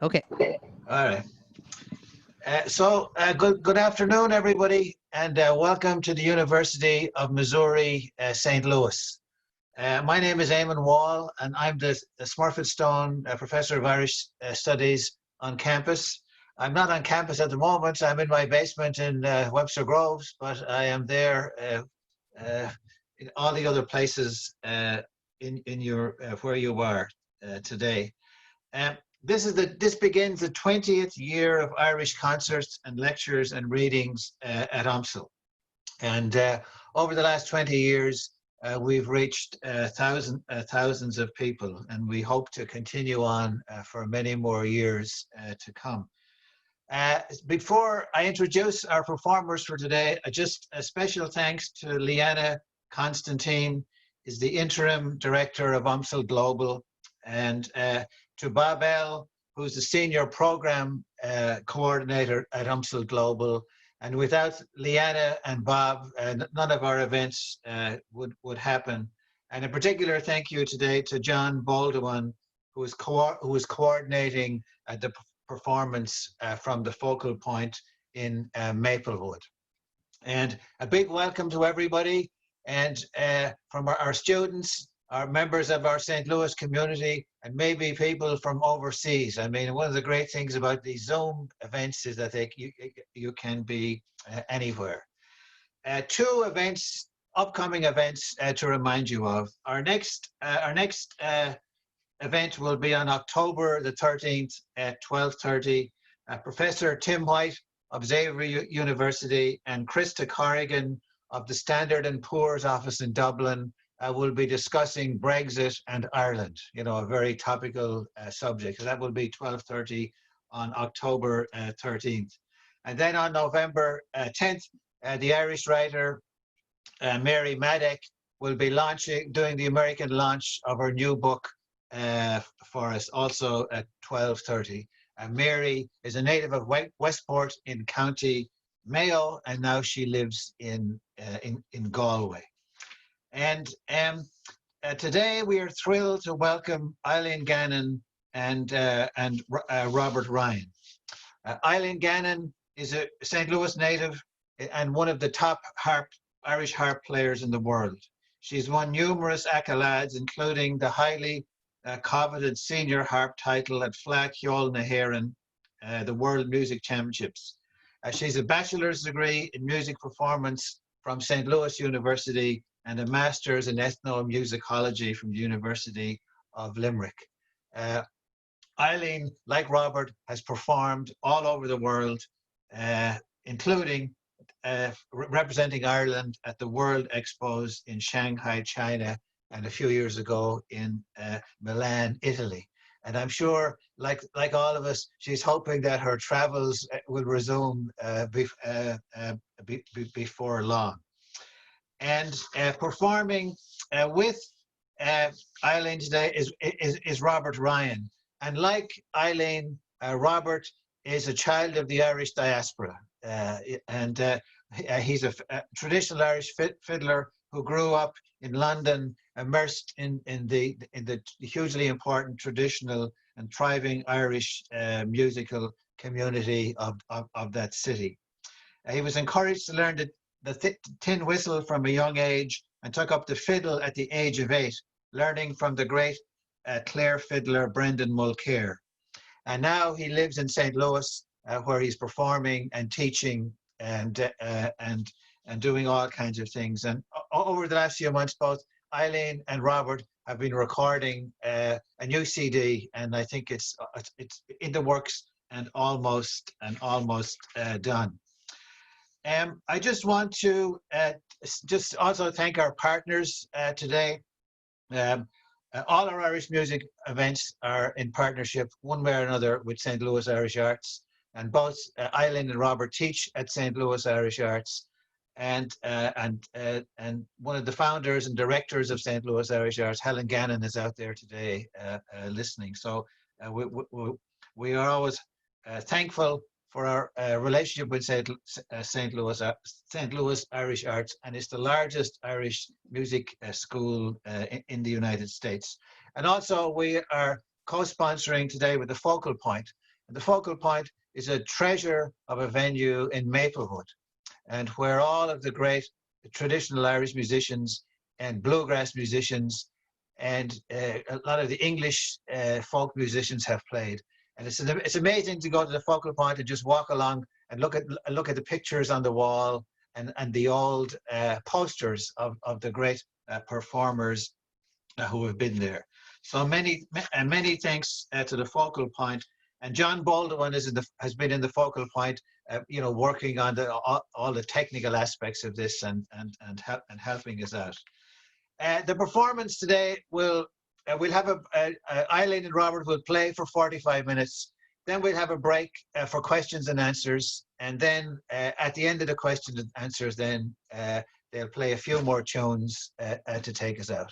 Okay. All right. Good afternoon, everybody, and welcome to the University of Missouri, St. Louis. My name is Eamon Wall, and I'm the Smurfit Stone Professor of Irish Studies on campus. I'm not on campus at the moment. I'm in my basement in Webster Groves, but I am there in all the other places in your where you are today. Um, this begins the 20th year of Irish concerts and lectures and readings at UMSL. And over the last 20 years, we've reached thousands of people, and we hope to continue on for many more years to come. Before I introduce our performers for today, just a special thanks to Leanna Constantine, is the interim director of UMSL Global, and to Babel, who's the senior program coordinator at UMSL Global. And without Leanna and Bob, none of our events would happen. And in particular, thank you today to John Baldwin, who is coordinating the performance from the Focal Point in Maplewood. And a big welcome to everybody, and from our students, our members of our St. Louis community, and maybe people from overseas. I mean, one of the great things about these Zoom events is that you can be anywhere. Two events, upcoming events to remind you of. Our next event will be on October the 13th at 12:30. Professor Tim White of Xavier University and Krista Corrigan of the Standard & Poor's office in Dublin will be discussing Brexit and Ireland, you know, a very topical subject. So that will be 12:30 on October 13th. And then on November 10th, the Irish writer Mary Maddock will be doing the American launch of her new book for us, also at 12:30. Mary is a native of Westport in County Mayo, and now she lives in Galway. And today we are thrilled to welcome Eileen Gannon and Robert Ryan. Eileen Gannon is a St. Louis native and one of the top Irish harp players in the world. She's won numerous accolades, including the highly coveted senior harp title at Fleadh Cheoil na hÉireann, the World Music Championships. She's a bachelor's degree in music performance from St. Louis University and a master's in ethnomusicology from the University of Limerick. Eileen, like Robert, has performed all over the world, including representing Ireland at the World Expos in Shanghai, China, and a few years ago in Milan, Italy. And I'm sure, like all of us, she's hoping that her travels will resume before long. And performing with Eileen today is Robert Ryan. And like Eileen, Robert is a child of the Irish diaspora. He's a traditional Irish fiddler who grew up in London, immersed in the hugely important traditional and thriving Irish musical community of that city. He was encouraged to learn the tin whistle from a young age and took up the fiddle at the age of 8, learning from the great Clare fiddler Brendan Mulcair. And now he lives in St. Louis, where he's performing and teaching and doing all kinds of things. And over the last few months, both Eileen and Robert have been recording a new CD, and I think it's in the works and almost done. I just want to just also thank our partners today. All our Irish music events are in partnership, one way or another, with St. Louis Irish Arts, and both Eileen and Robert teach at St. Louis Irish Arts, and one of the founders and directors of St. Louis Irish Arts, Helen Gannon, is out there today listening. So we are always thankful for our relationship with St. Louis Irish Arts, and it's the largest Irish music school in the United States. And also we are co-sponsoring today with the Focal Point. And the Focal Point is a treasure of a venue in Maplewood, and where all of the great traditional Irish musicians and bluegrass musicians and a lot of the English folk musicians have played. And it's amazing to go to the Focal Point and just walk along and look at the pictures on the wall and the old posters of the great performers who have been there. So many thanks to the Focal Point. And John Baldwin has been in the Focal Point, working on all the technical aspects of this and helping us out. The performance today we'll have Eileen and Robert will play for 45 minutes. Then we'll have a break for questions and answers. And then at the end of the questions and answers, then they'll play a few more tunes to take us out.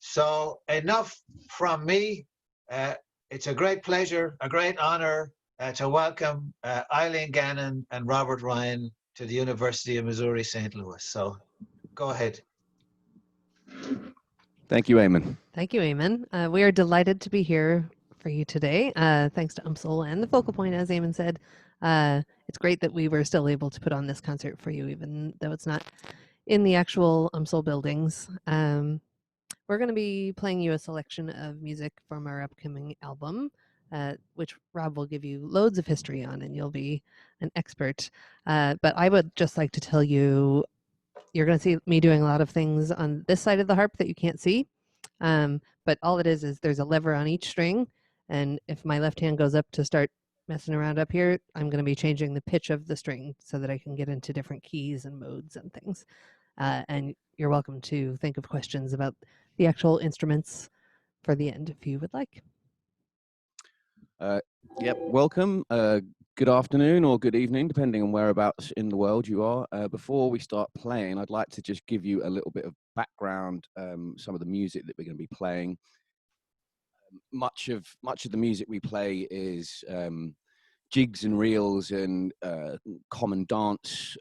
So enough from me. It's a great pleasure, a great honor to welcome Eileen Gannon and Robert Ryan to the University of Missouri, St. Louis. So go ahead. Thank you, Eamon. Thank you, Eamon. We are delighted to be here for you today. Thanks to UMSL and the Focal Point, as Eamon said. It's great that we were still able to put on this concert for you, even though it's not in the actual UMSL buildings. We're going to be playing you a selection of music from our upcoming album, which Rob will give you loads of history on, and you'll be an expert. But I would just like to tell you, you're going to see me doing a lot of things on this side of the harp that you can't see. But all it is there's a lever on each string. And if my left hand goes up to start messing around up here, I'm going to be changing the pitch of the string so that I can get into different keys and modes and things. And you're welcome to think of questions about the actual instruments for the end if you would like. Yep, welcome. Good afternoon or good evening, depending on whereabouts in the world you are. Before we start playing, I'd like to just give you a little bit of background, some of the music that we're going to be playing. Much of the music we play is jigs and reels and common dance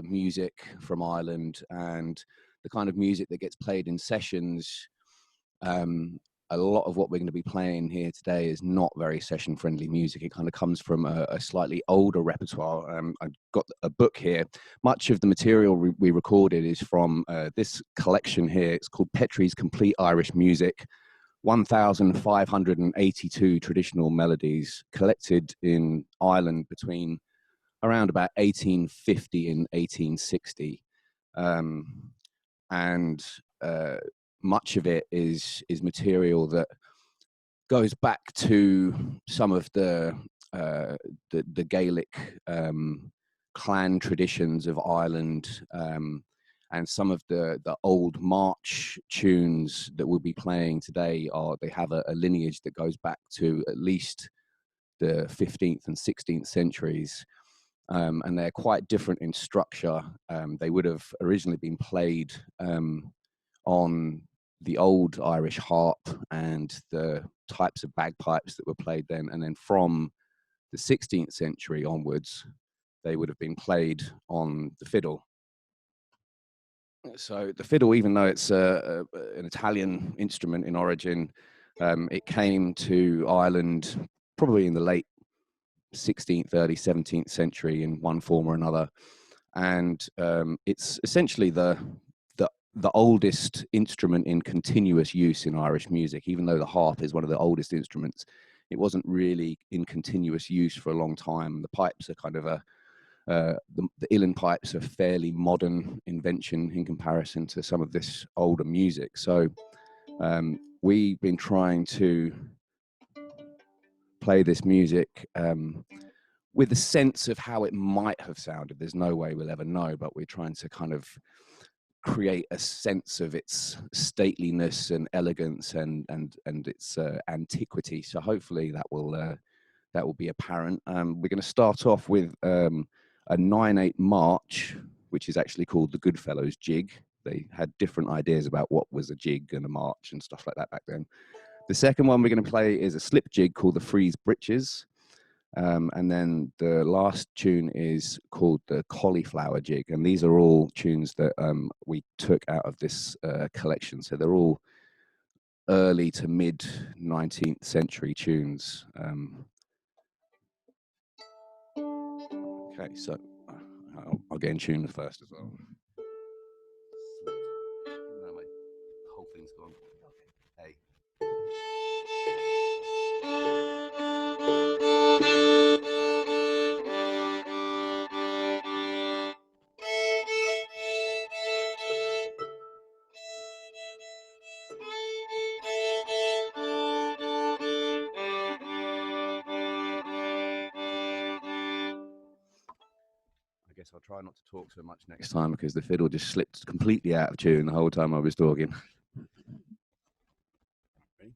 music from Ireland, and the kind of music that gets played in sessions. A lot of what we're going to be playing here today is not very session friendly music. It kind of comes from a slightly older repertoire. I've got a book here. Much of the material we recorded is from this collection here. It's called Petrie's Complete Irish Music, 1,582 traditional melodies collected in Ireland between around about 1850 and 1860. Much of it is material that goes back to some of the Gaelic clan traditions of Ireland, and some of the old march tunes that we'll be playing today they have a lineage that goes back to at least the 15th and 16th centuries. And they're quite different in structure. They would have originally been played on the old Irish harp and the types of bagpipes that were played then. And then from the 16th century onwards, they would have been played on the fiddle. So the fiddle, even though it's an Italian instrument in origin, it came to Ireland probably in the late 16th, early 17th century in one form or another. And it's essentially the oldest instrument in continuous use in Irish music. Even though the harp is one of the oldest instruments, it wasn't really in continuous use for a long time. The pipes are kind of the uilleann pipes are fairly modern invention in comparison to some of this older music. So we've been trying to play this music with a sense of how it might have sounded. There's no way we'll ever know, but we're trying to kind of create a sense of its stateliness and elegance and its antiquity. So hopefully that will be apparent. We're going to start off with a 9/8 march, which is actually called the Fellows Jig. They had different ideas about what was a jig and a march and stuff like that back then. The second one we're going to play is a slip jig called the Freeze Breeches. And then the last tune is called the Cauliflower Jig. And these are all tunes that we took out of this collection. So they're all early to mid 19th century tunes. Okay, so I'll get in tune first as well. No, my whole thing's gone. Okay. Hey. I guess I'll try not to talk so much next time because the fiddle just slipped completely out of tune the whole time I was talking. Ready?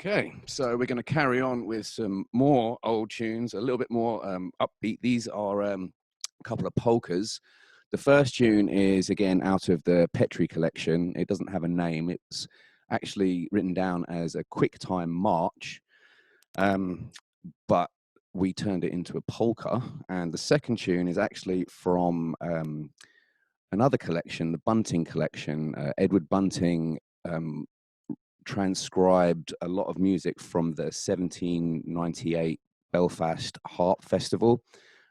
Okay, so we're going to carry on with some more old tunes, a little bit more upbeat. These are a couple of polkas. The first tune is, again, out of the Petrie collection. It doesn't have a name. It's actually written down as a Quicktime March, but we turned it into a polka. And the second tune is actually from another collection, the Bunting Collection. Edward Bunting transcribed a lot of music from the 1798 Belfast Harp Festival.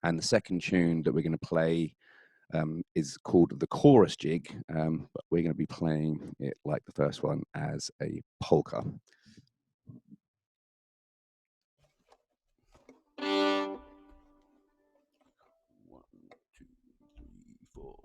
And the second tune that we're going to play is called the Chorus Jig, but we're going to be playing it like the first one as a polka. 1, 2, 3, 4.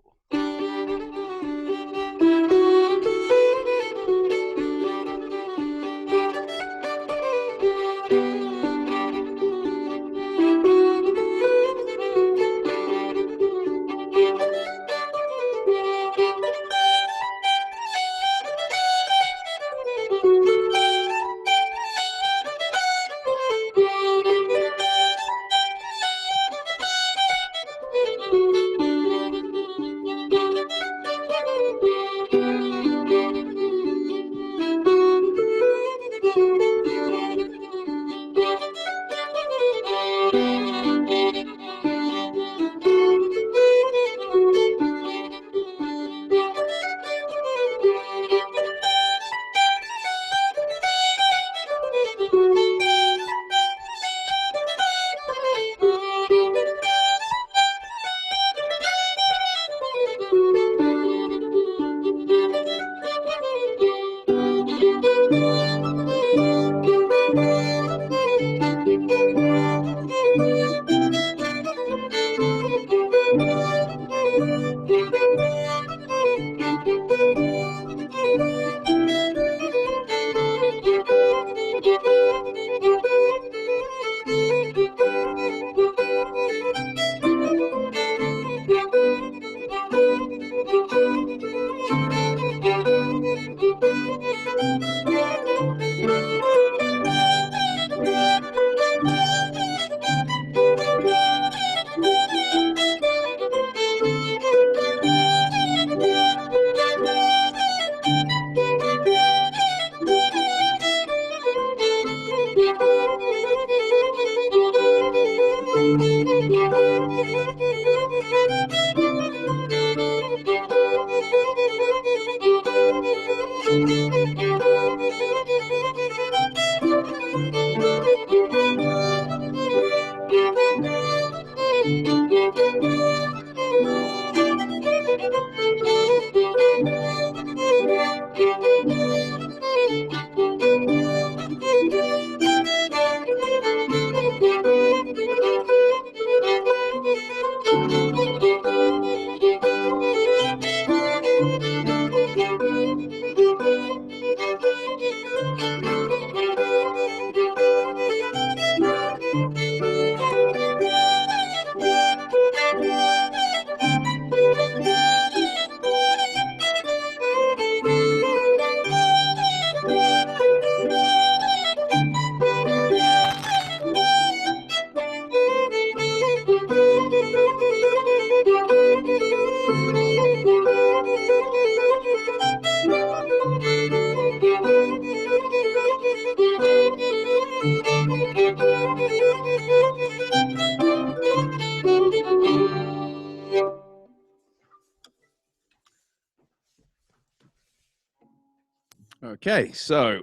Okay, so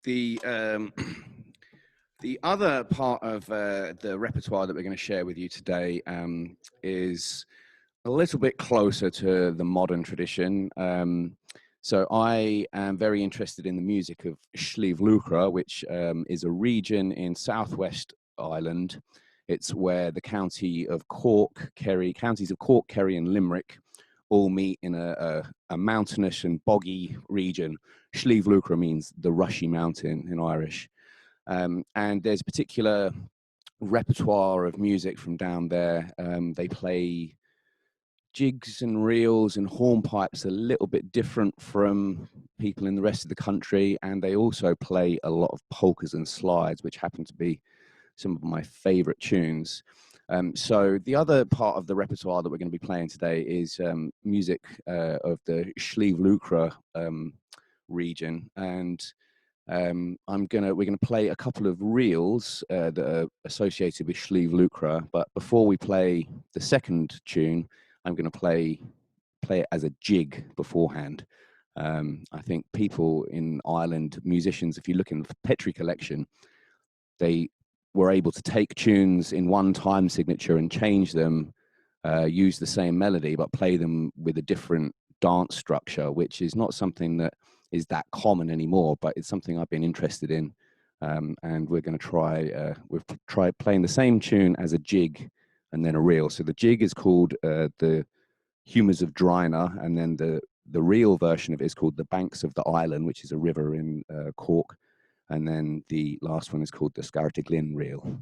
the other part of the repertoire that we're going to share with you today is a little bit closer to the modern tradition. So I am very interested in the music of Sliabh Luachra, which is a region in southwest Ireland. It's where the counties of Cork, Kerry, and Limerick all meet in a mountainous and boggy region. Sliabh Luachra means the rushy mountain in Irish. And there's a particular repertoire of music from down there. They play jigs and reels and hornpipes are a little bit different from people in the rest of the country, and they also play a lot of polkas and slides, which happen to be some of my favorite tunes. So the other part of the repertoire that we're going to be playing today is music of the Slieve region, and we're going to play a couple of reels that are associated with Slieve. But before we play the second tune, I'm going to play it as a jig beforehand. I think people in Ireland, musicians, if you look in the Petrie collection, they were able to take tunes in one time signature and change them, use the same melody, but play them with a different dance structure, which is not something that is that common anymore, but it's something I've been interested in. And we're going to we've tried playing the same tune as a jig and then a reel. So the jig is called the Humours of Drina, and then the reel version of it is called the Banks of the Island, which is a river in Cork. And then the last one is called the Scartaglin reel.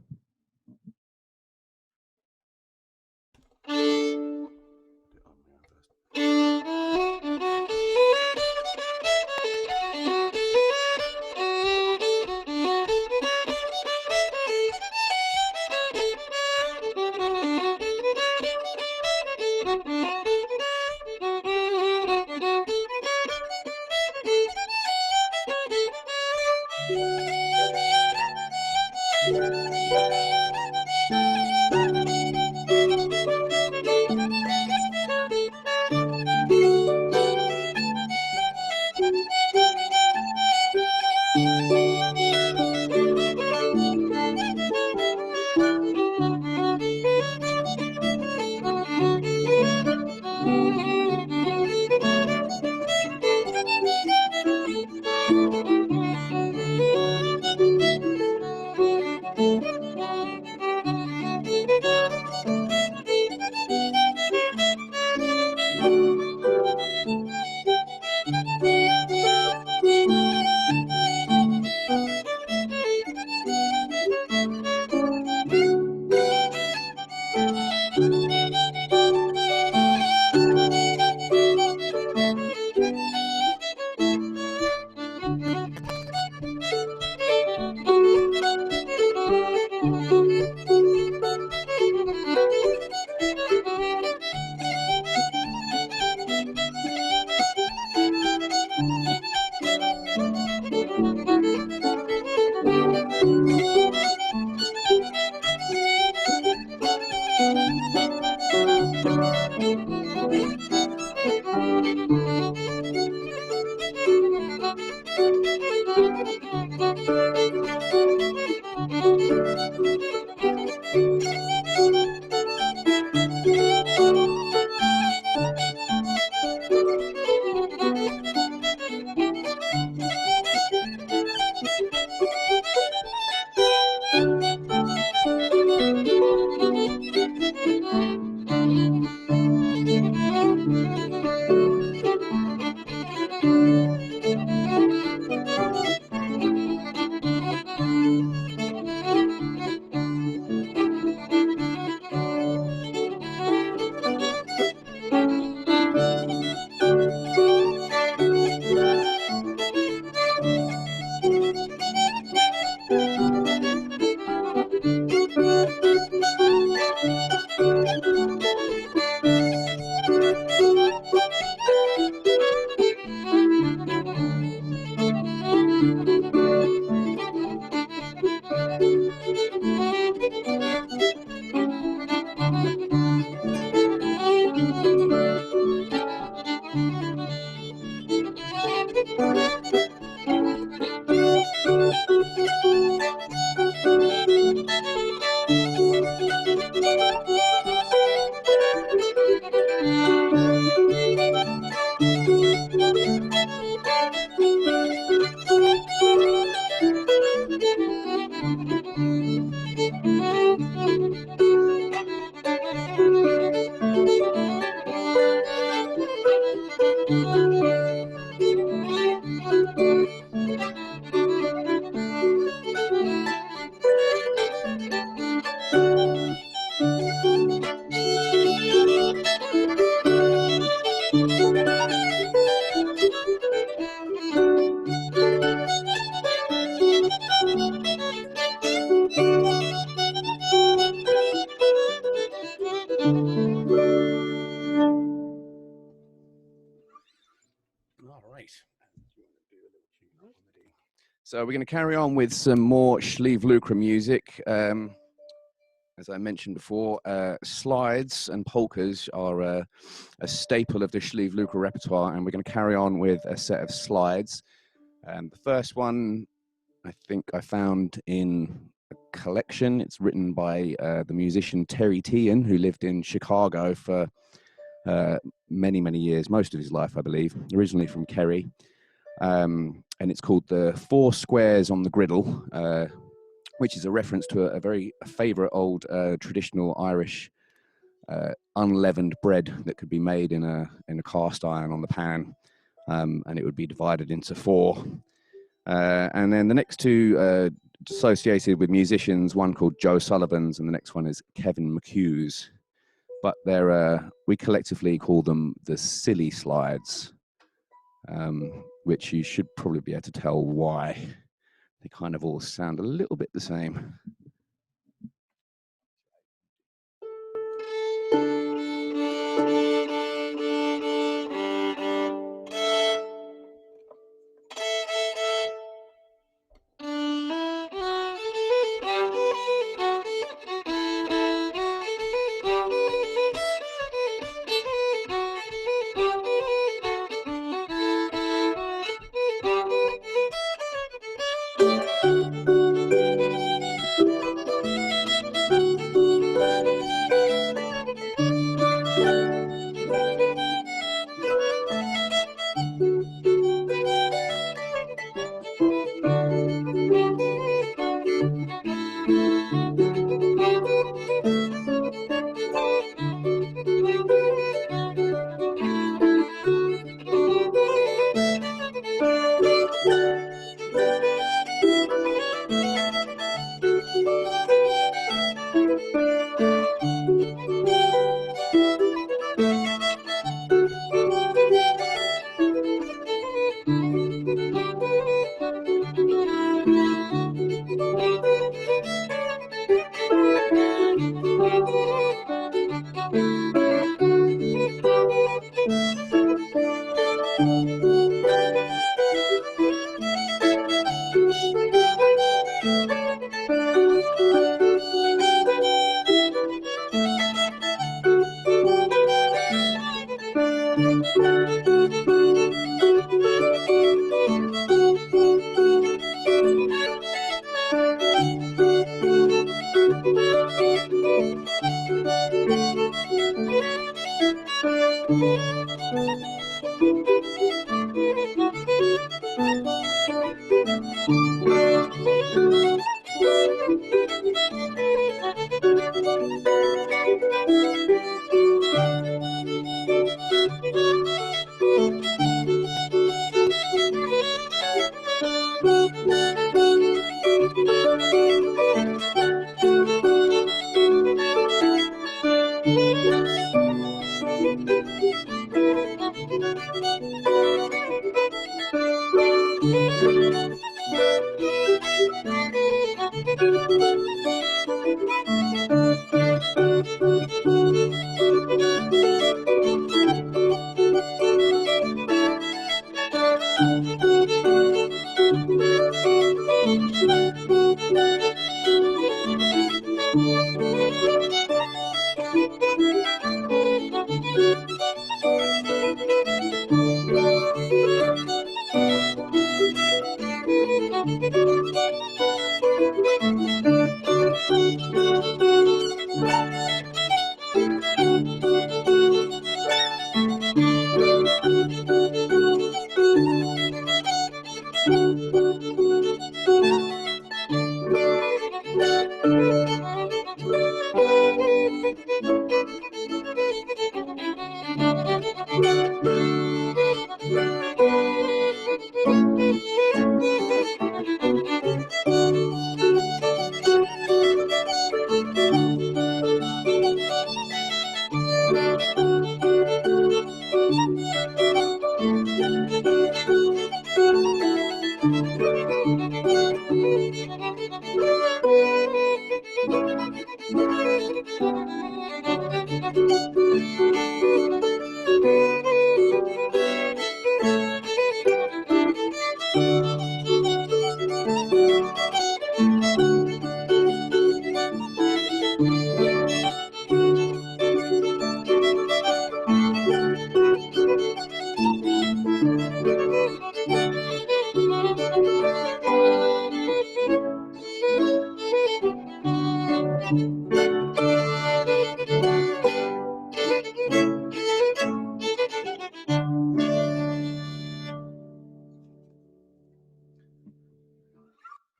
Right. So we're going to carry on with some more Sleeve Lucre music. As I mentioned before, slides and polkas are a staple of the Sleeve Lucre repertoire, and we're going to carry on with a set of slides. The first one I think I found in a collection. It's written by the musician Terry Teahan, who lived in Chicago for many, many years, most of his life, I believe, originally from Kerry. And it's called the Four Squares on the Griddle, which is a reference to a favourite old traditional Irish unleavened bread that could be made in a cast iron on the pan, and it would be divided into four. And then the next two associated with musicians, one called Joe Sullivan's, and the next one is Kevin McHugh's. But we collectively call them the silly slides, which you should probably be able to tell why. They kind of all sound a little bit the same.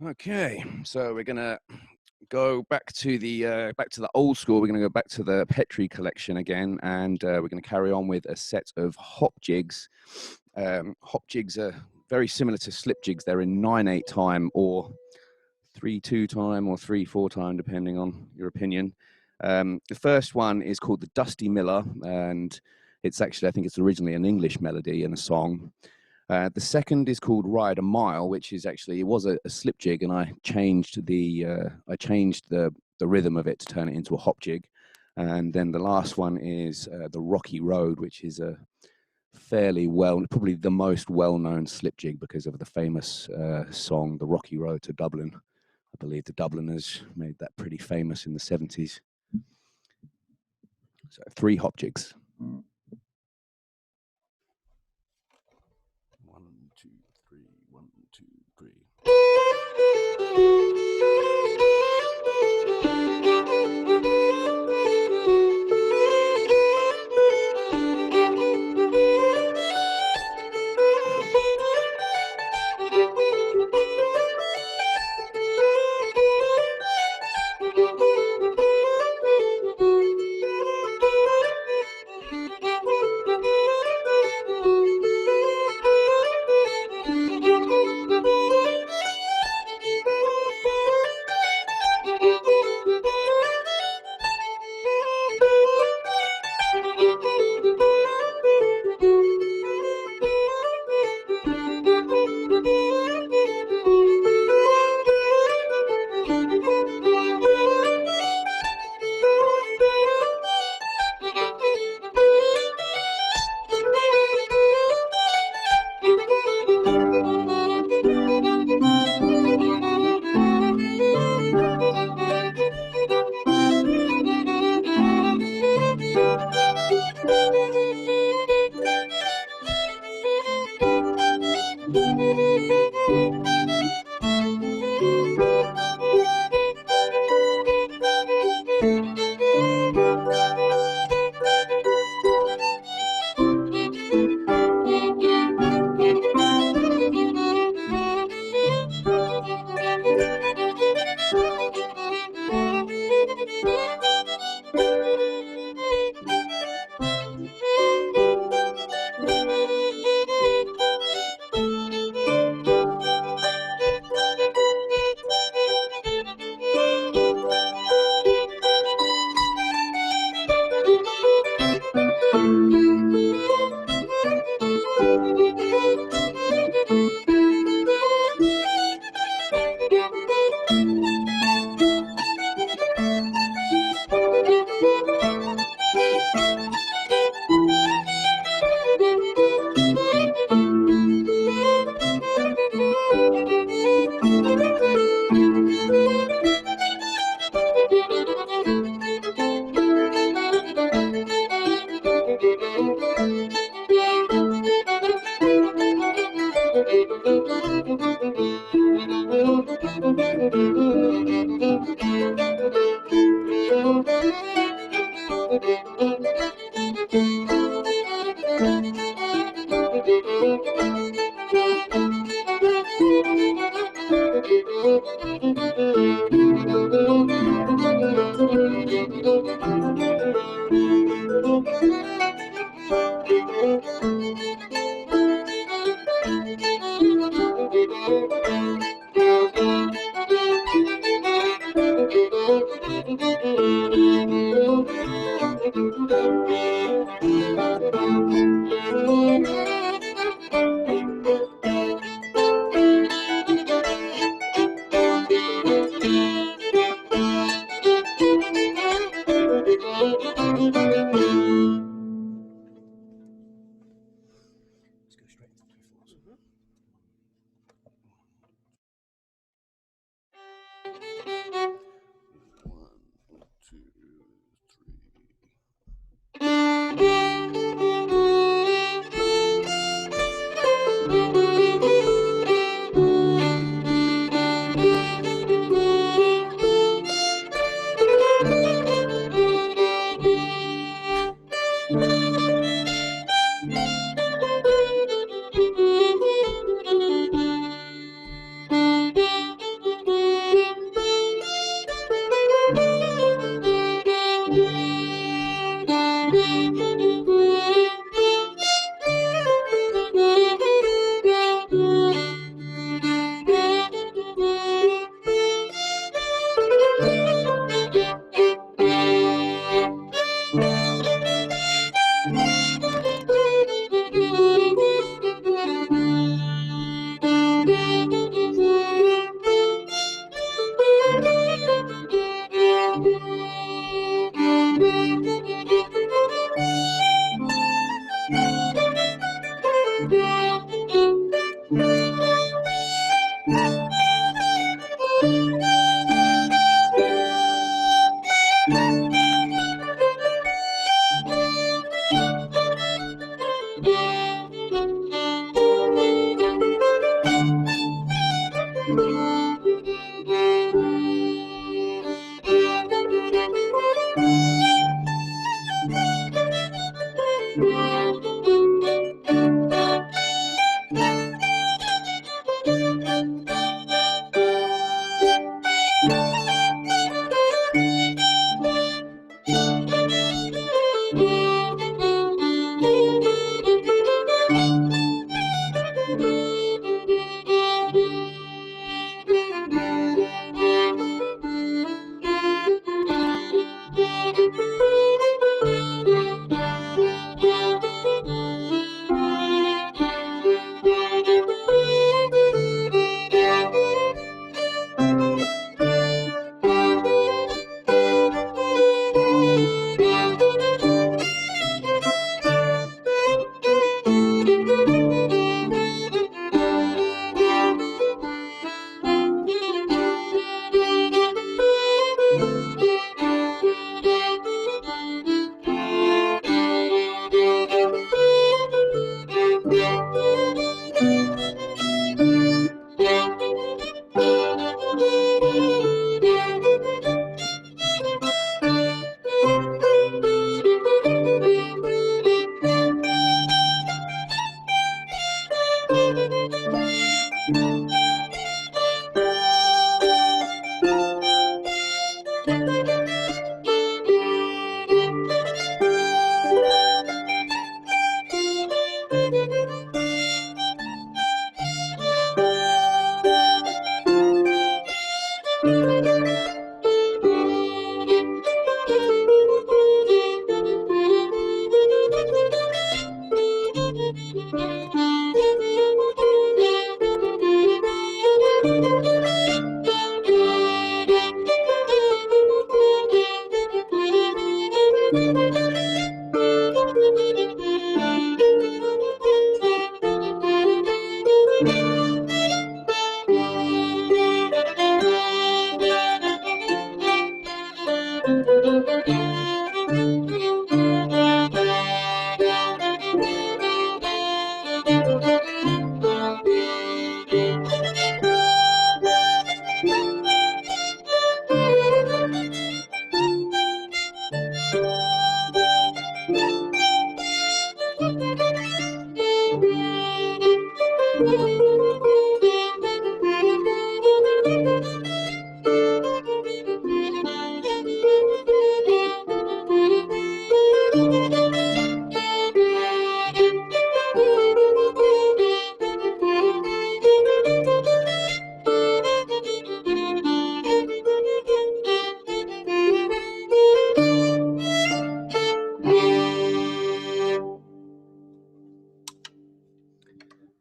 Okay, so we're gonna go back to the old school. We're gonna go back to the Petrie collection again, and we're gonna carry on with a set of hop jigs. Hop jigs are very similar to slip jigs. They're in 9/8 time or 3/2 time or 3/4 time, depending on your opinion. The first one is called the Dusty Miller, and it's actually, I think it's originally an English melody and a song. The second is called Ride a Mile, which is actually, it was a slip jig, and I changed the rhythm of it to turn it into a hop jig. And then the last one is the Rocky Road, which is a fairly probably the most well-known slip jig because of the famous song, The Rocky Road to Dublin. I believe the Dubliners made that pretty famous in the 70s. So 3 hop jigs. 1, 2, 3, 1, 2, 3.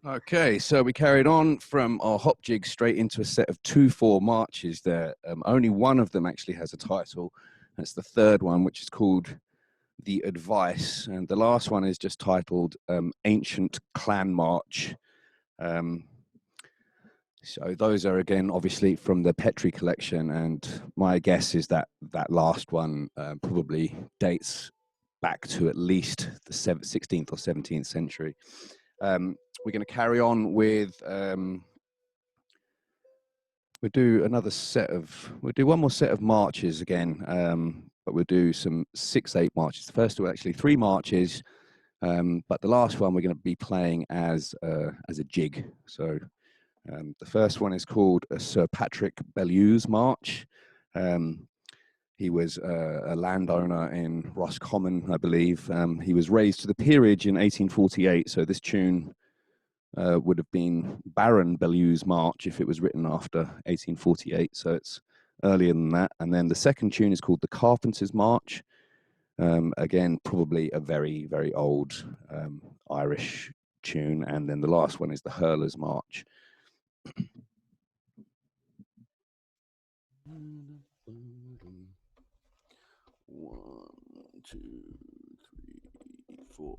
Okay, so we carried on from our hop jig straight into a set of 2/4 marches there. Only one of them actually has a title. That's the third one, which is called The Advice. And the last one is just titled Ancient Clan March. So those are, again, obviously from the Petrie collection. And my guess is that that last one probably dates back to at least the 16th or 17th century. We're going to carry on with, we'll do one more set of marches again, but we'll do some 6/8 marches. The first two are actually 3 marches, but the last one we're going to be playing as a jig. So the first one is called a Sir Patrick Bellews March. He was a landowner in Roscommon, I believe. He was raised to the peerage in 1848, so this tune would have been Baron Bellews March if it was written after 1848, so it's earlier than that. And then the second tune is called the Carpenters March. Again, probably a very, very old Irish tune. And then the last one is the Hurlers March. One, two, three, four.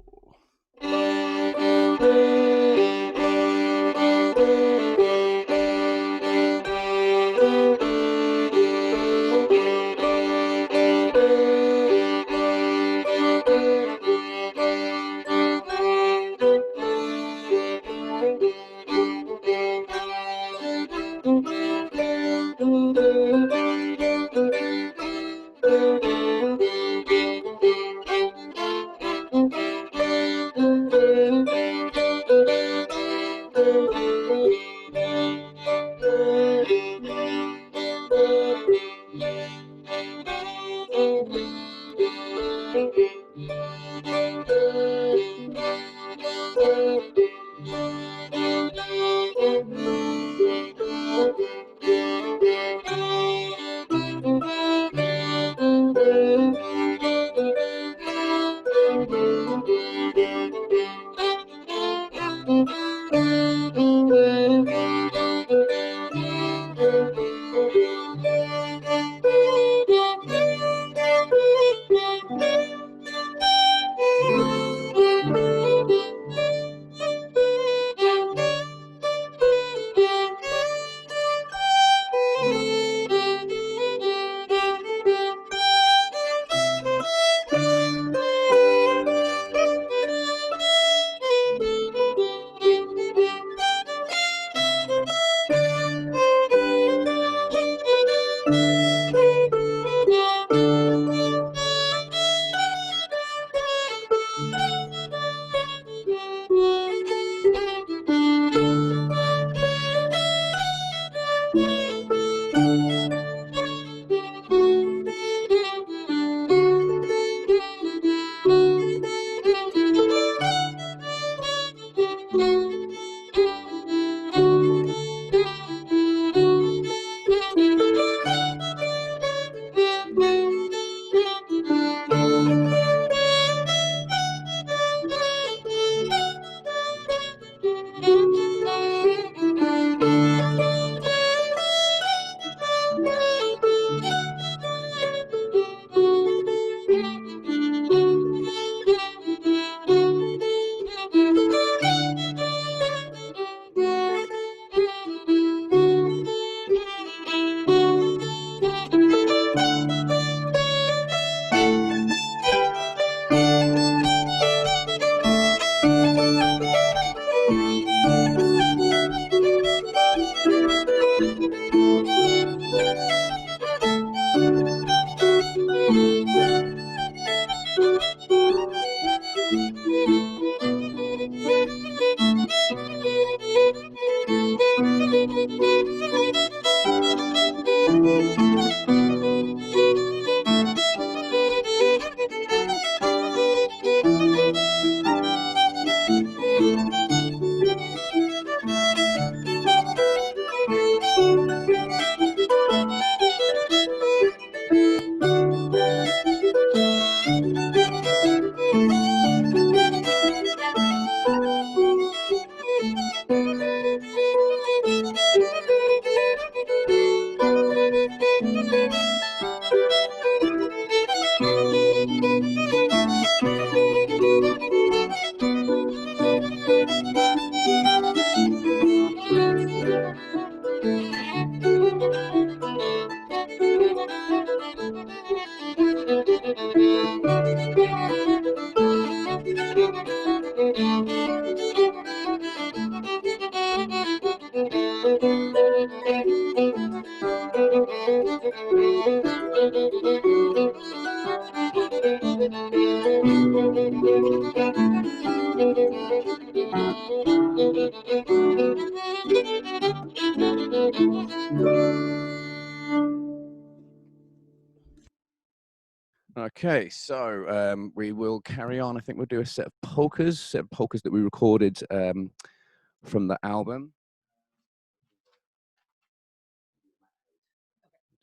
Okay, so we will carry on. I think we'll do a set of polkas that we recorded from the album.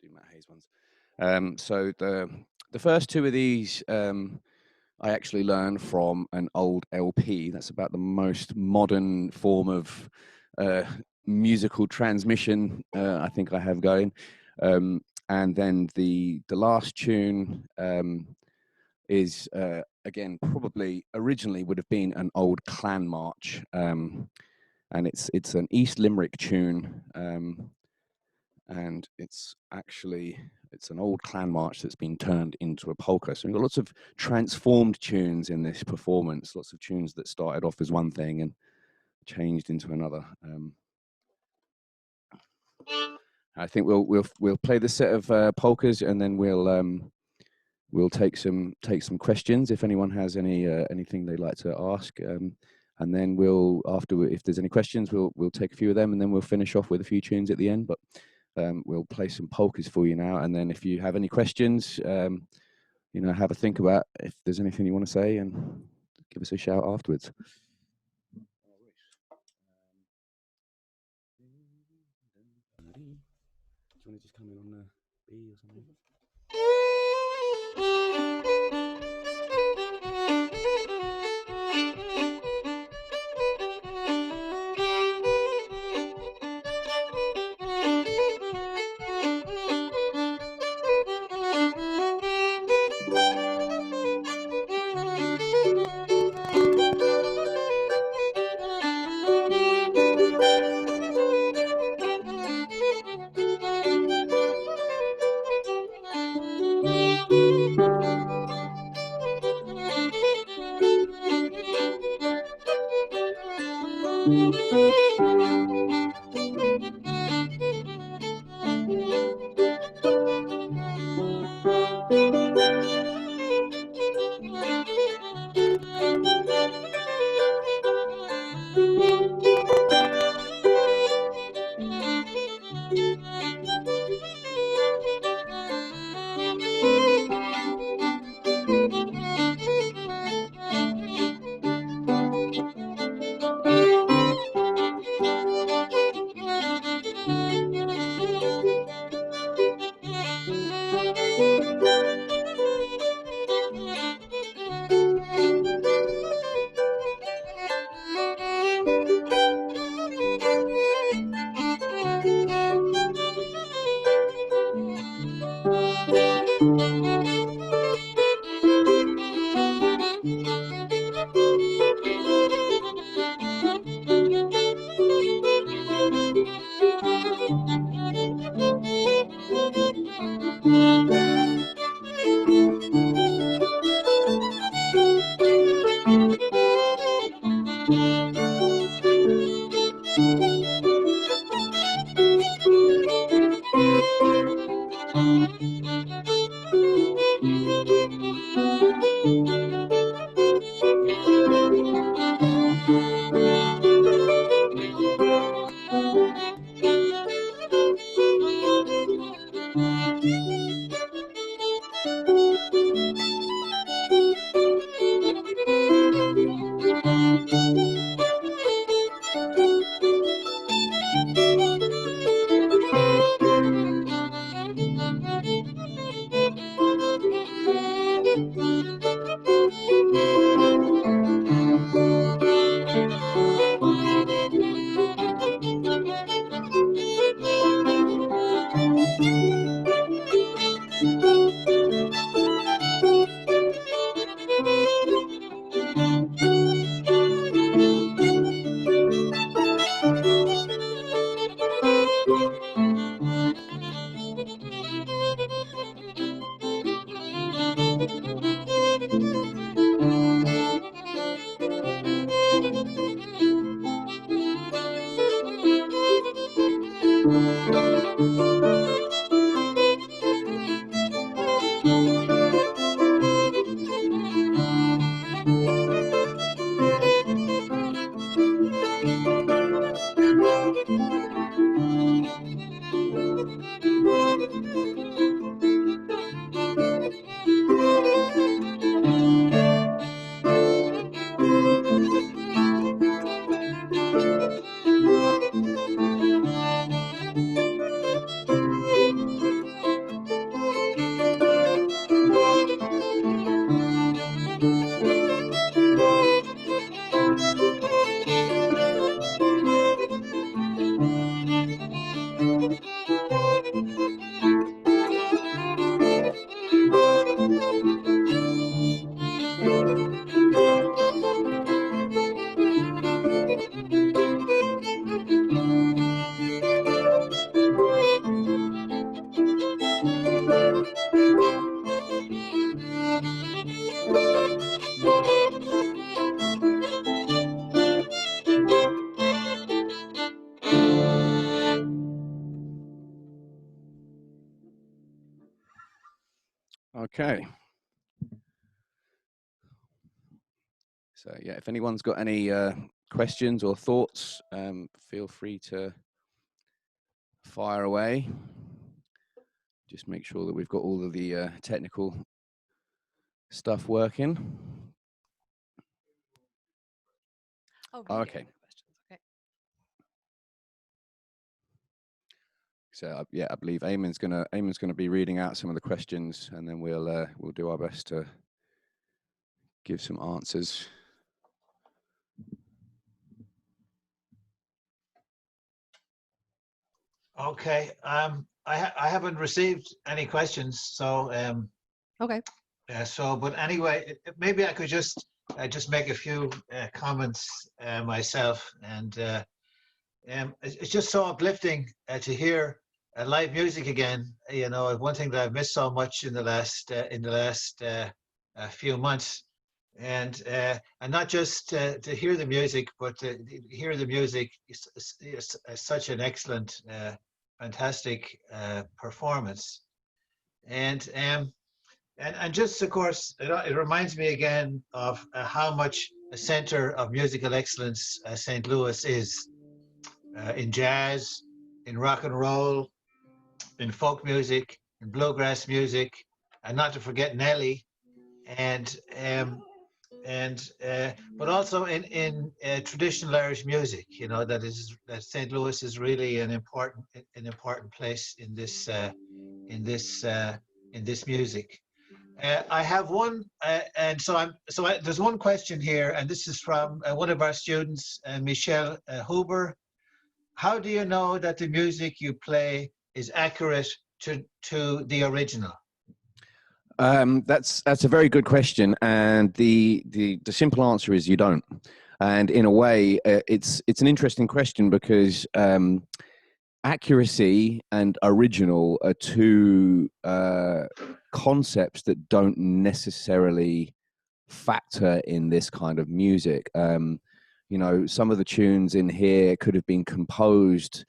Do Matt Hayes ones. So the first two of these I actually learned from an old LP. That's about the most modern form of musical transmission I think I have going. And then the last tune is again probably originally would have been an old clan march, and it's an East Limerick tune, and it's an old clan march that's been turned into a polka. So we've got lots of transformed tunes in this performance, lots of tunes that started off as one thing and changed into another. I think we'll play the set of polkas, and then we'll take some questions if anyone has anything they'd like to ask, and then if there's any questions, we'll take a few of them, and then we'll finish off with a few tunes at the end. But we'll play some polkas for you now, and then if you have any questions, have a think about if there's anything you want to say, and give us a shout afterwards. Do you want to just come in on the B or something? Okay. So yeah, if anyone's got any questions or thoughts, feel free to fire away. Just make sure that we've got all of the technical stuff working. Oh, okay. Okay. So yeah, I believe Eamon's gonna be reading out some of the questions, and then we'll do our best to give some answers. Okay. I haven't received any questions, so Okay. so but anyway, maybe I could just make a few comments myself, and it's just so uplifting to hear live music again. You know, one thing that I've missed so much in the last few months, and not just to hear the music, but to hear the music is such an excellent, fantastic performance, and just of course it reminds me again of how much a center of musical excellence St. Louis is in jazz, in rock and roll, in folk music, in bluegrass music, and not to forget Nelly, and but also in traditional Irish music. You know, that St. Louis is really an important place in this music. I have one, and there's one question here, and this is from one of our students, Michelle Huber. How do you know that the music you play is accurate to the original? That's a very good question, and the simple answer is you don't. And in a way, it's an interesting question because accuracy and original are two concepts that don't necessarily factor in this kind of music. You know, some of the tunes in here could have been composed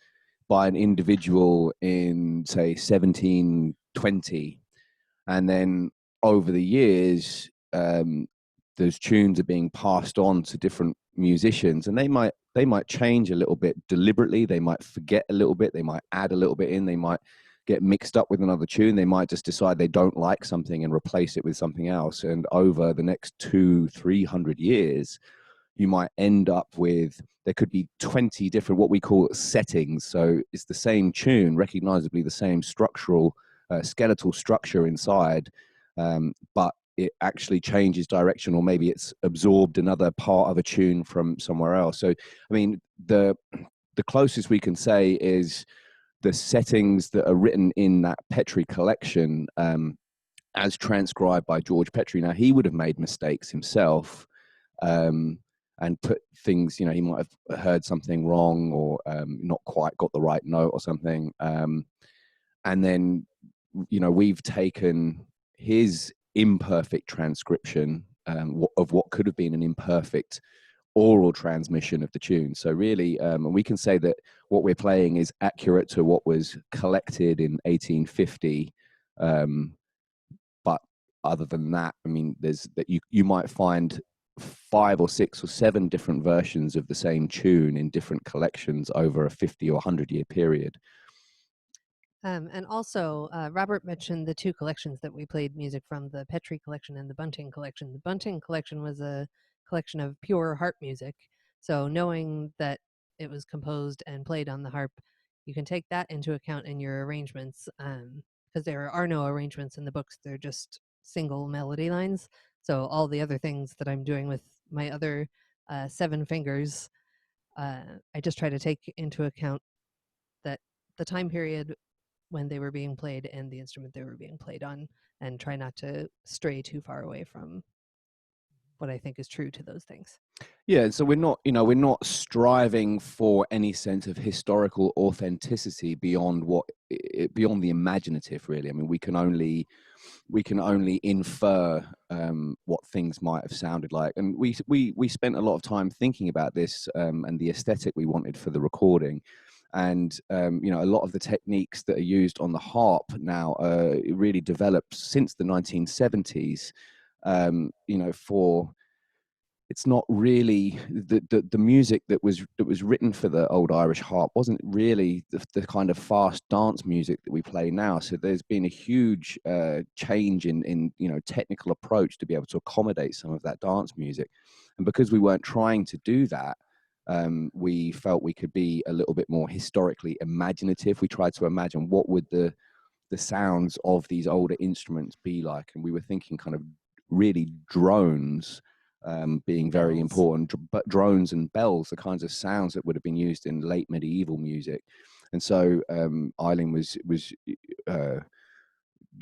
by an individual in, say, 1720, and then over the years, those tunes are being passed on to different musicians, and they might change a little bit deliberately. They might forget a little bit. They might add a little bit in. They might get mixed up with another tune. They might just decide they don't like something and replace it with something else. And over the next 200-300 years, you might end up with, there could be 20 different what we call settings. So it's the same tune, recognizably the same structural, skeletal structure inside, but it actually changes direction, or maybe it's absorbed another part of a tune from somewhere else. So, I mean, the closest we can say is the settings that are written in that Petrie collection, as transcribed by George Petrie. Now, he would have made mistakes himself, and put things, you know, he might have heard something wrong, or not quite got the right note or something. And then, you know, we've taken his imperfect transcription of what could have been an imperfect oral transmission of the tune. So really, and we can say that what we're playing is accurate to what was collected in 1850. But other than that, I mean, there's that you might find 5 or 6 or 7 different versions of the same tune in different collections over a 50 or 100-year period. And also, Robert mentioned the 2 collections that we played music from, the Petrie collection and the Bunting collection. The Bunting collection was a collection of pure harp music. So knowing that it was composed and played on the harp, you can take that into account in your arrangements, because there are no arrangements in the books. They're just single melody lines. So all the other things that I'm doing with my other 7 fingers, I just try to take into account that the time period when they were being played and the instrument they were being played on, and try not to stray too far away from what I think is true to those things. Yeah, so we're not striving for any sense of historical authenticity beyond the imaginative, really. I mean, we can only infer what things might have sounded like, and we spent a lot of time thinking about this, and the aesthetic we wanted for the recording. And you know, a lot of the techniques that are used on the harp now really developed since the 1970s. You know, it's not really the music that was written for the old Irish harp wasn't really the kind of fast dance music that we play now. So there's been a huge change in you know, technical approach to be able to accommodate some of that dance music. And because we weren't trying to do that, we felt we could be a little bit more historically imaginative. We tried to imagine what would the sounds of these older instruments be like, and we were thinking kind of really drones being very important, but drones and bells, the kinds of sounds that would have been used in late medieval music. And so Eileen was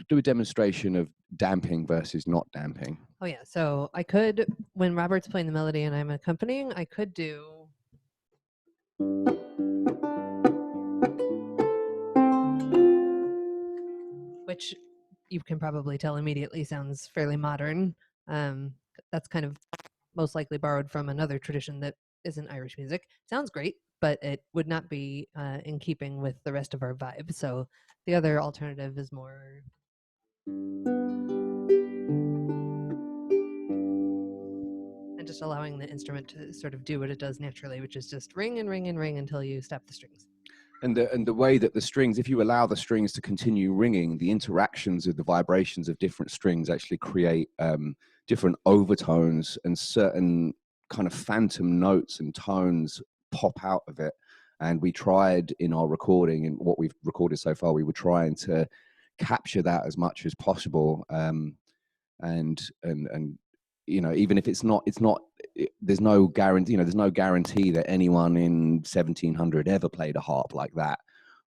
do a demonstration of damping versus not damping. Oh yeah, so I could, when Robert's playing the melody and I'm accompanying, I could do. Which you can probably tell immediately sounds fairly modern. That's kind of most likely borrowed from another tradition that isn't Irish music. Sounds great, but it would not be in keeping with the rest of our vibe. So the other alternative is more. And just allowing the instrument to sort of do what it does naturally, which is just ring and ring and ring until you stop the strings. And the way that the strings, if you allow the strings to continue ringing, the interactions of the vibrations of different strings actually create different overtones, and certain kind of phantom notes and tones pop out of it. And we tried in our recording, and what we've recorded so far, we were trying to capture that as much as possible. And you know, even if there's no guarantee, you know, there's no guarantee that anyone in 1700 ever played a harp like that.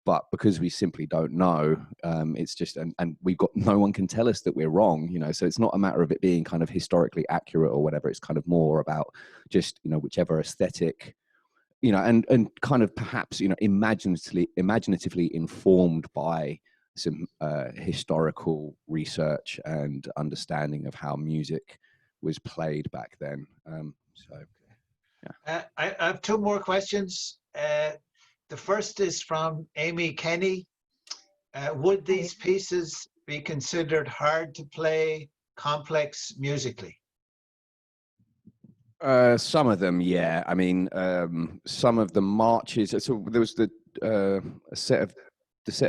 But because we simply don't know, it's just, and we've got, no one can tell us that we're wrong, you know, so it's not a matter of it being kind of historically accurate or whatever. It's kind of more about just, you know, whichever aesthetic, you know, and kind of perhaps, you know, imaginatively informed by some historical research and understanding of how music was played back then. So yeah. I have two more questions. The first is from Amy Kenny. Would these pieces be considered hard to play, complex musically? Some of them, yeah. I mean, some of the marches. So there was the set of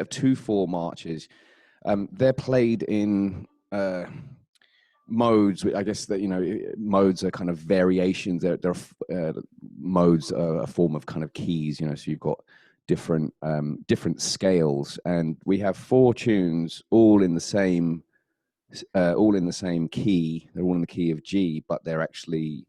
2/4 marches. They're played in modes. I guess that, you know, modes are kind of variations. They're modes are a form of kind of keys. You know, so you've got different scales, and we have 4 tunes all in the same key. They're all in the key of G, but they're actually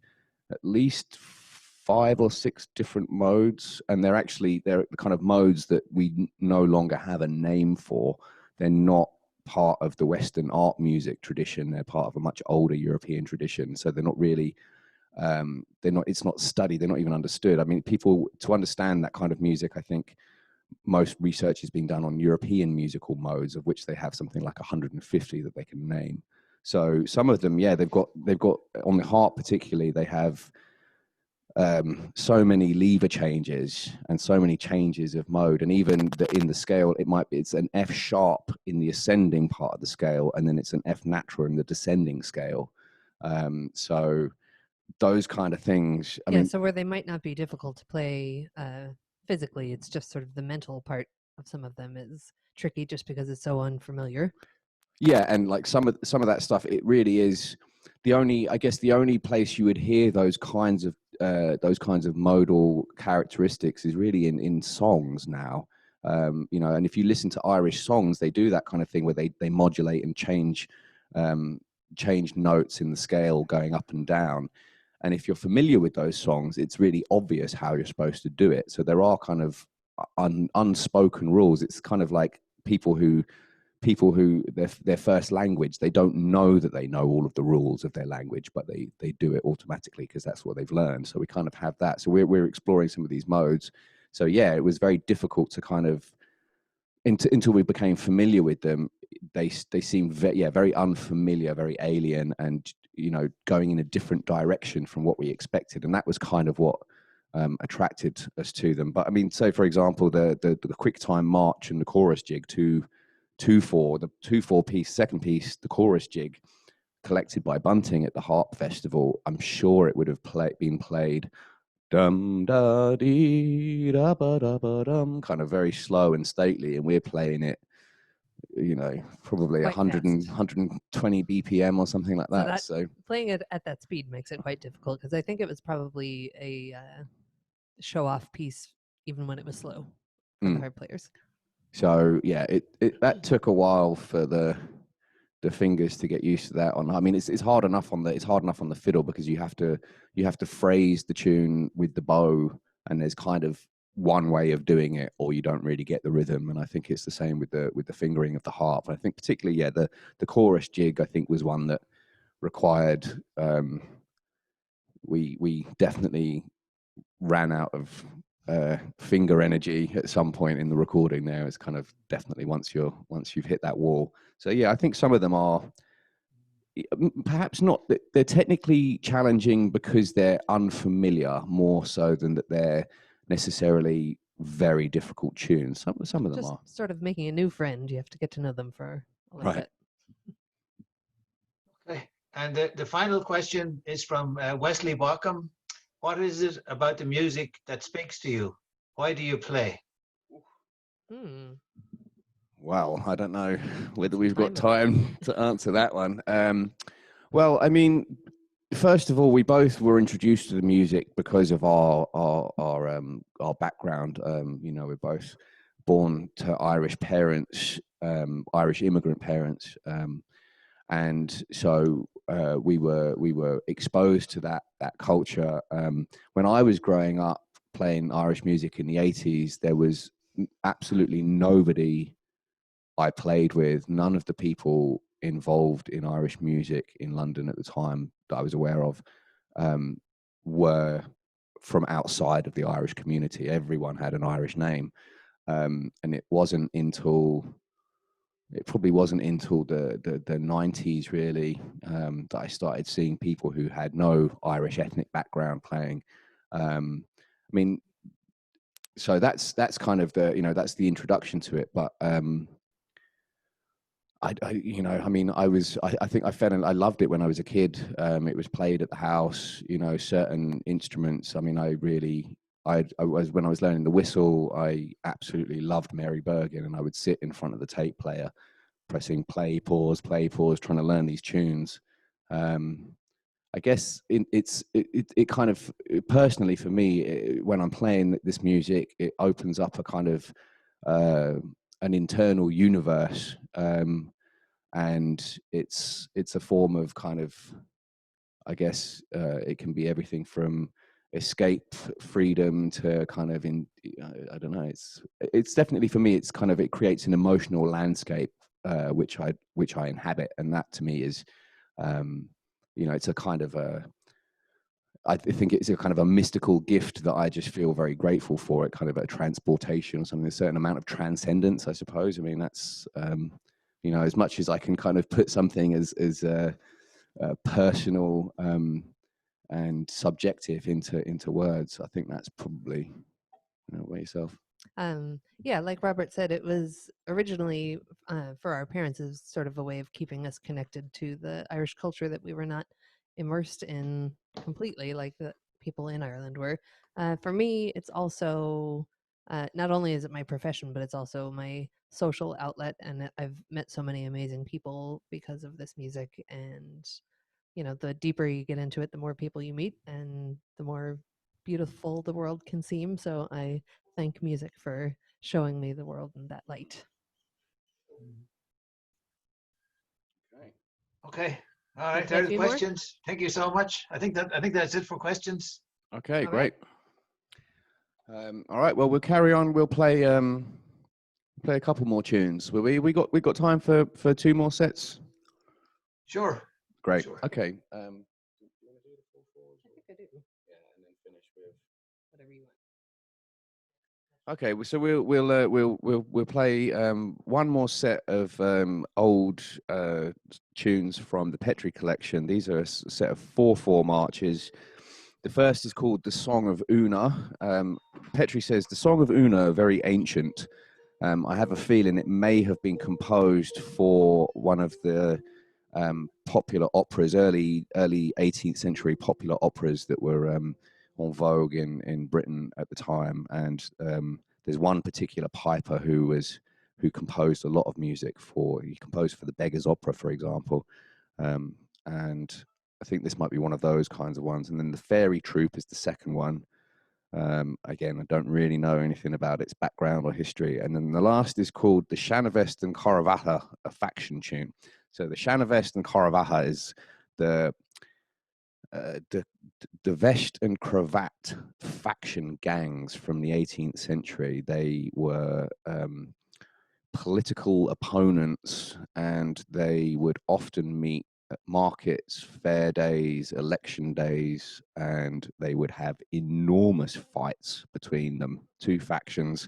at least 5 or 6 different modes, and they're the kind of modes that we no longer have a name for. They're not part of the Western art music tradition. They're part of a much older European tradition, so they're not really it's not studied, they're not even understood. I mean, people, to understand that kind of music, I think most research is being done on European musical modes, of which they have something like 150 that they can name. So some of them, yeah, they've got on the harp particularly, they have so many lever changes and so many changes of mode, and even in the scale, it's an F sharp in the ascending part of the scale, and then it's an F natural in the descending scale. So those kind of things. I mean, so where they might not be difficult to play physically, it's just sort of the mental part of some of them is tricky, just because it's so unfamiliar. Yeah, and like some of that stuff, it really is the only place you would hear those kinds of modal characteristics is really in songs now. You know, and if you listen to Irish songs, they do that kind of thing where they modulate and change notes in the scale going up and down. And if you're familiar with those songs, it's really obvious how you're supposed to do it. So there are kind of unspoken rules. It's kind of like people who their first language, they don't know that they know all of the rules of their language, but they do it automatically because that's what they've learned. So we kind of have that. So we're exploring some of these modes. So yeah, it was very difficult to kind of until we became familiar with them. They seemed very unfamiliar, very alien, and, you know, going in a different direction from what we expected. And that was kind of what attracted us to them. But I mean, say for example, the Quicktime March and the Chorus Jig, 2/4, the 2/4 piece, second piece, the Chorus Jig, collected by Bunting at the Harp Festival. I'm sure it would have been played dum da dee da ba da ba dum, kind of very slow and stately, and we're playing it, you know, probably Quite 100 and, fast. 120 BPM or something like that. So playing it at that speed makes it quite difficult, because I think it was probably a show-off piece even when it was slow for the harp players. So yeah, that took a while for the fingers to get used to that. On, I mean, it's hard enough on the fiddle, because you have to phrase the tune with the bow, and there's kind of one way of doing it, or you don't really get the rhythm. And I think it's the same with the fingering of the harp. And I think particularly, yeah, the Chorus Jig, I think, was one that required, we definitely ran out of finger energy at some point in the recording there. It's kind of definitely once you've hit that wall. So yeah, I think some of them are perhaps not, they're technically challenging because they're unfamiliar, more so than that they're necessarily very difficult tunes. Some of them Just are. sort of making a new friend. You have to get to know them for a little Right. bit. Okay. And the final question is from Wesley Bockham. What is it about the music that speaks to you? Why do you play? Well, I don't know whether Some we've got time time to answer that one. Well, I mean, first of all, we both were introduced to the music because of our background. You know, we're both born to Irish parents, Irish immigrant parents, and so we were exposed to that culture. When I was growing up playing Irish music in the 80s, there was absolutely nobody I played with, none of the people involved in Irish music in London at the time that I was aware of, were from outside of the Irish community. Everyone had an Irish name. And it probably wasn't until the 90s really, that I started seeing people who had no Irish ethnic background playing. I mean, so that's kind of that's the introduction to it. But I think I loved it when I was a kid. It was played at the house, certain instruments. I mean, when I was learning the whistle, I absolutely loved Mary Bergin, and I would sit in front of the tape player, pressing play, pause, trying to learn these tunes. I guess it kind of, personally for me, when I'm playing this music, it opens up a kind of an internal universe, and it's a form of kind of, I guess it can be everything from escape, freedom, to kind of I don't know. It's definitely, for me, it's kind of, it creates an emotional landscape which I inhabit, and that to me is, it's a kind of I think it's a kind of a mystical gift that I just feel very grateful for. It kind of a transportation or something, a certain amount of transcendence, I suppose. I mean, that's as much as I can kind of put something as personal and subjective into words, I think that's probably, what yourself. Yeah, like Robert said, it was originally for our parents is sort of a way of keeping us connected to the Irish culture that we were not immersed in completely, like the people in Ireland were. For me, it's also not only is it my profession, but it's also my social outlet, and I've met so many amazing people because of this music. And the deeper you get into it, the more people you meet, and the more beautiful the world can seem. So I thank music for showing me the world in that light. Okay. All right. There are the questions. Thank you so much. I think that's it for questions. Okay, great. All right. Well, we'll carry on. We'll play a couple more tunes. Will we? We got time for 2 more sets. Sure. Great. Sure. Okay. I think I do. Yeah, and then finish with whatever you want. Okay, so we'll play one more set of old tunes from the Petrie collection. These are a set of 4/4 marches. The first is called The Song of Una. Petri says, the Song of Una, very ancient. I have a feeling it may have been composed for one of the popular operas, early 18th century popular operas that were en vogue in Britain at the time. And there's one particular piper who composed a lot of music he composed for the Beggar's Opera, for example. And I think this might be one of those kinds of ones. And then the Fairy Troop is the second one. Again, I don't really know anything about its background or history. And then the last is called the Shanavest and Coravata, a faction tune. So the Shanavest and Coravata is the vest and cravat faction gangs from the 18th century. They were political opponents, and they would often meet at markets, fair days, election days, and they would have enormous fights between them, two factions.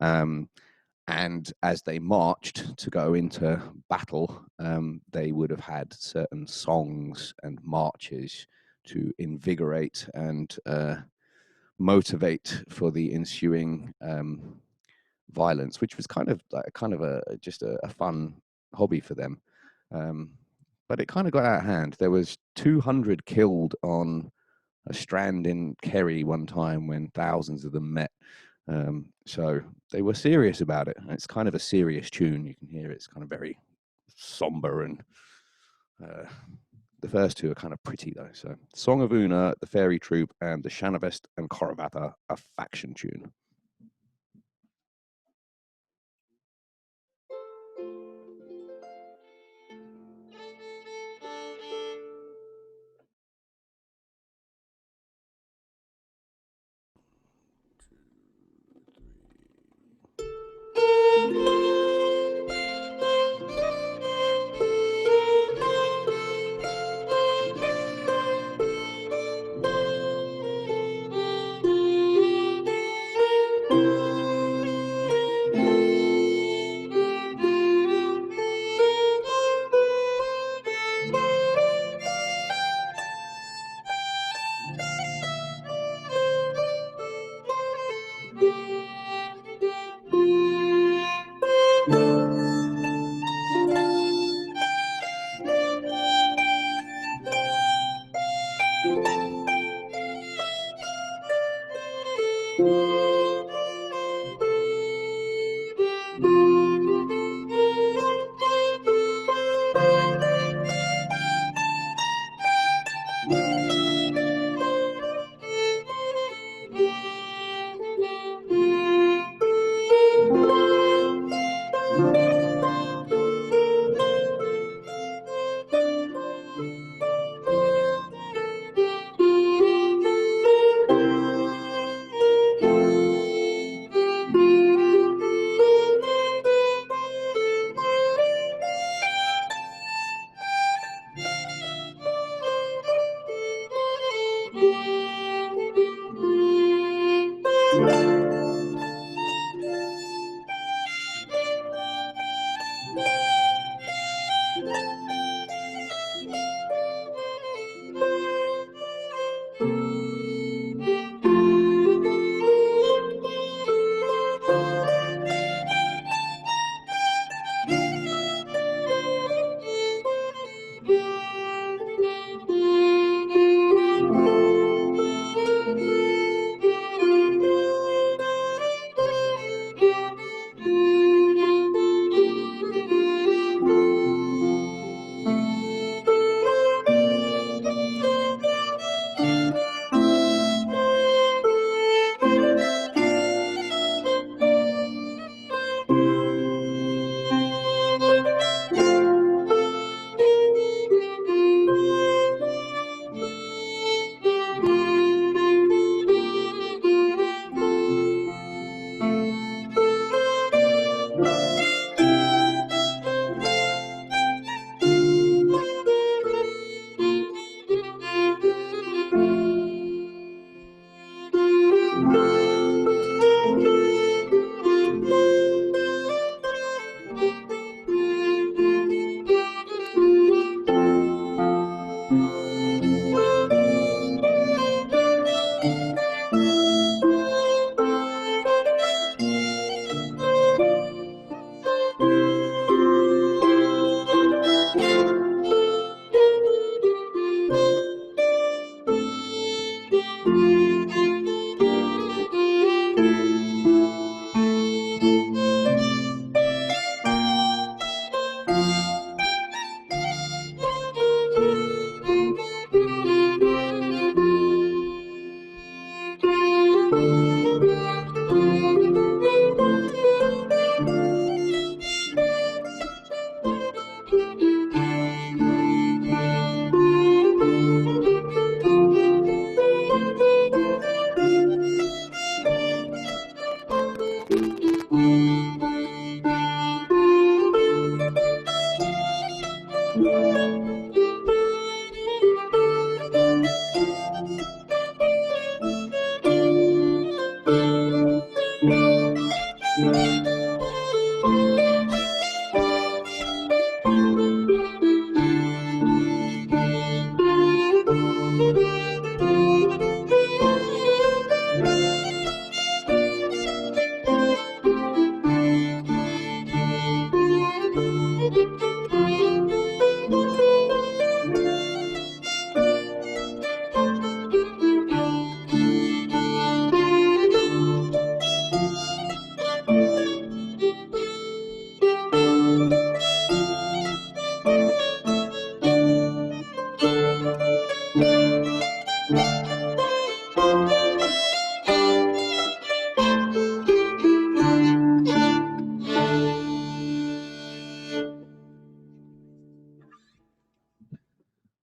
And as they marched to go into battle, they would have had certain songs and marches to invigorate and motivate for the ensuing violence, which was kind of just a fun hobby for them. But it kind of got out of hand. There was 200 killed on a strand in Kerry one time when thousands of them met. So they were serious about it. It's kind of a serious tune. You can hear it's kind of very somber, and the first two are kind of pretty though. So Song of Una, the Fairy Troop, and the Shanavest and Coravata, a faction tune.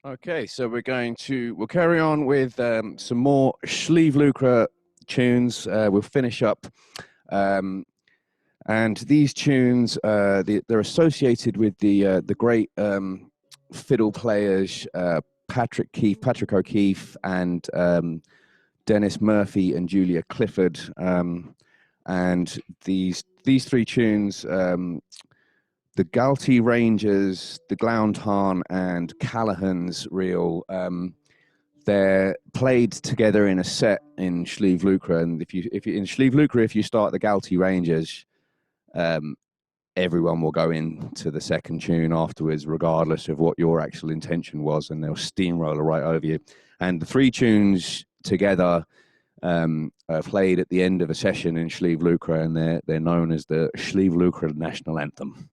Okay, so we'll carry on with some more sleeve lucre tunes. We'll finish up, and these tunes they're associated with the great fiddle players Patrick O'Keefe, and Dennis Murphy and Julia Clifford, and these three tunes. The Galtee Rangers, the Glowntarn, and Callahan's reel, they're played together in a set in Sleeve Lucre. And if you in Sleeve Lucre, if you start the Galtee Rangers, everyone will go into the second tune afterwards, regardless of what your actual intention was, and they'll steamroller right over you. And the three tunes together are played at the end of a session in Sleeve Lucre, and they're known as the Sleeve Lucre National Anthem.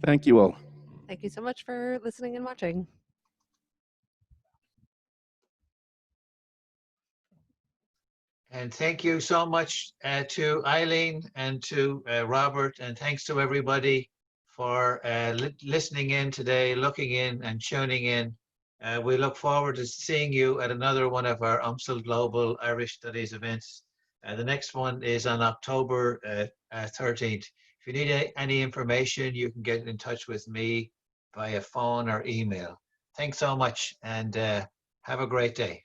Thank you all. Thank you so much for listening and watching. And thank you so much to Eileen and to Robert, and thanks to everybody for listening in today, looking in and tuning in. We look forward to seeing you at another one of our UMSL Global Irish Studies events. The next one is on October 13th. If you need any information, you can get in touch with me via phone or email. Thanks so much, and have a great day.